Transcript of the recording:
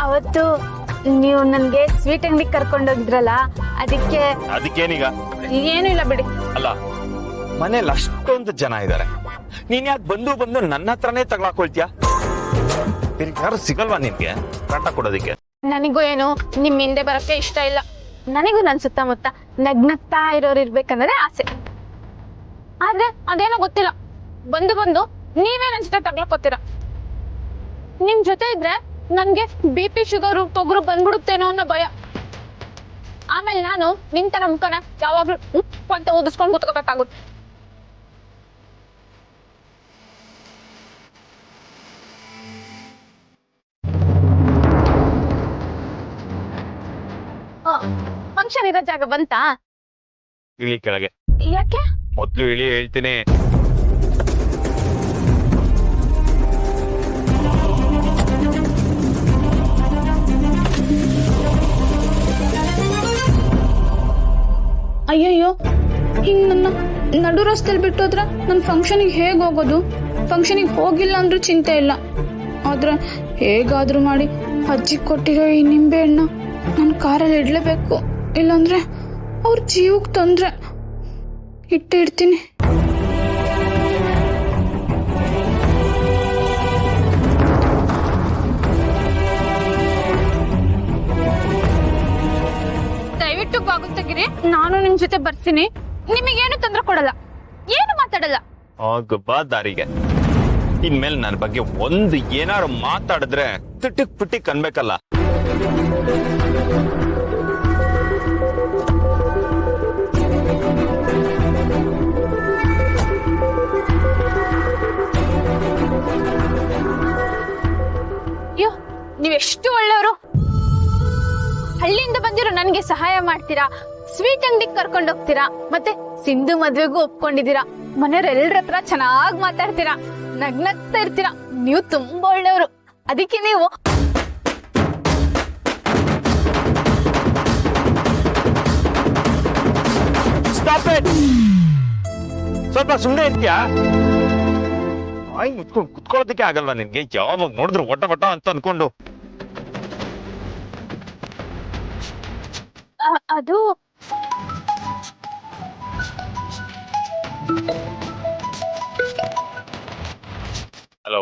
ಅವತ್ತು ನೀವು ನನ್ಗೆ ಸ್ವೀಟ್ ಅಂಗಡಿ ಕರ್ಕೊಂಡೋಗಿದ್ರಲ್ಲ ಅದಕ್ಕೇನೀಗ? ಏನು ಇಲ್ಲ ಬಿಡಿ. ಅಲ್ಲ, ಮನೇಲಿ ಅಷ್ಟೊಂದು ಜನ ಇದ್ದಾರೆ, ನೀನ್ ಯಾಕೆ ಬಂದು ನನ್ನ ಹತ್ರನೇ ತಗೊಳಕೊಳ್ತೀಯ? ಯಾರು ಸಿಗಲ್ವಾ ನಿನ್ಗೆ ಕಾಟ ಕೊಡೋದಿಕ್ಕೆ? ನನಗೂ ಏನು ನಿಮ್ ಹಿಂದೆ ಬರಕ್ಕೆ ಇಷ್ಟ ಇಲ್ಲ. ನನಗೂ ನನ್ ಸುತ್ತಮುತ್ತ ನಗ್ನಗ್ತಾ ಇರೋರು ಇರ್ಬೇಕಂದ್ರೆ ಆಸೆ. ಆದ್ರೆ ಅದೇನೋ ಗೊತ್ತಿಲ್ಲ, ಬಂದು ನೀವೇ ನನ್ ಜೊತೆ ತಗೊಳಕೋತೀರ. ನಿಮ್ ಜೊತೆ ಇದ್ರೆ ನನ್ಗೆ BP ಶುಗರು ತೊಗರು ಬಂದ್ಬಿಡುತ್ತೇನೋ ಅನ್ನೋ ಭಯ. ಆಮೇಲೆ ನಾನು ನಿಂತ ಮುಖನ ಯಾವಾಗ್ಲೂ ಉಪ್ಪು ಅಂತ ಓದಿಸ್ಕೊಂಡು ಕೂತ್ಕೋಬೇಕಾಗುತ್ತೆ. ಫಂಕ್ಷನ್ ಇರೋ ಜಾಗ ಬಂತಾ? ಇಳಿ ಕೆಳಗೆ. ಯಾಕೆ? ಮೊದ್ಲು ಇಳಿ ಹೇಳ್ತೀನಿ. ಅಯ್ಯಯ್ಯೋ, ಹಿಂಗ್ ನನ್ನ ನಡು ರಸ್ತೆಯಲ್ಲಿ ಬಿಟ್ಟೋದ್ರ ನನ್ನ ಫಂಕ್ಷನಿಗೆ ಹೇಗೆ ಹೋಗೋದು? ಫಂಕ್ಷನಿಗೆ ಹೋಗಿಲ್ಲ ಅಂದ್ರೂ ಚಿಂತೆ ಇಲ್ಲ, ಆದ್ರೆ ಹೇಗಾದ್ರೂ ಮಾಡಿ ಅಜ್ಜಿ ಕೊಟ್ಟಿರೋ ಈ ನಿಂಬೆ ಹಣ್ಣ ನನ್ನ ಕಾರಲ್ಲಿ ಇಡ್ಲೇಬೇಕು, ಇಲ್ಲಾಂದ್ರೆ ಅವ್ರ ಜೀವಕ್ಕೆ ತೊಂದ್ರೆ. ಇಡ್ತೀನಿ. ದಯವಿಟ್ಟು ಬಾಗಿಲು ತೆಗಿರಿ, ನಾನು ನಿಮ್ ಜೊತೆ ಬರ್ತೀನಿ. ನಿಮಗೇನು ತೊಂದ್ರೆ ಕೊಡಲ್ಲ, ಏನು ಮಾತಾಡಲ್ಲ. ಬಾ ದಾರಿಗೆ. ಇನ್ಮೇಲೆ ನನ್ನ ಬಗ್ಗೆ ಒಂದು ಏನಾರು ಮಾತಾಡಿದ್ರೆ ತಿಟ್ಟಿಕ್ ಅನ್ಬೇಕಲ್ಲ. ಅಯ್ಯೋ, ನೀವೆಷ್ಟು ಒಳ್ಳೆಯವರು. ಹಳ್ಳಿಯಿಂದ ಬಂದಿರೋ ನನ್ಗೆ ಸಹಾಯ ಮಾಡ್ತೀರಾ, ಸ್ವೀಟ್ ಅಂಗಡಿಗೆ ಕರ್ಕೊಂಡು ಹೋಗ್ತೀರಾ, ಮತ್ತೆ ಸಿಂಧು ಮದ್ವೆಗೂ ಒಪ್ಕೊಂಡಿದ್ದೀರಾ, ಮನೆಯವರೆಲ್ಲರ ಹತ್ರ ಚೆನ್ನಾಗಿ ಮಾತಾಡ್ತೀರಾ, ನಗ್ನಗ್ತಾ ಇರ್ತೀರಾ. ನೀವು ತುಂಬಾ ಒಳ್ಳೆಯವರು. ಅದಕ್ಕೆ ನೀವು ಸ್ವಲ್ಪ ಸುಮ್ಮನೆ ಇರ್ತೀಯಾ? ಮುಚ್ಕೊಂಡು ಕುತ್ಕೊಳ್ಳೋದಕ್ಕೆ ಆಗಲ್ವಾ ನಿನ್ಗೆ? ಯಾವಾಗ ನೋಡಿದ್ರು ಒಟ ಅಂತ ಅನ್ಕೊಂಡು. ಅದು ಹಲೋ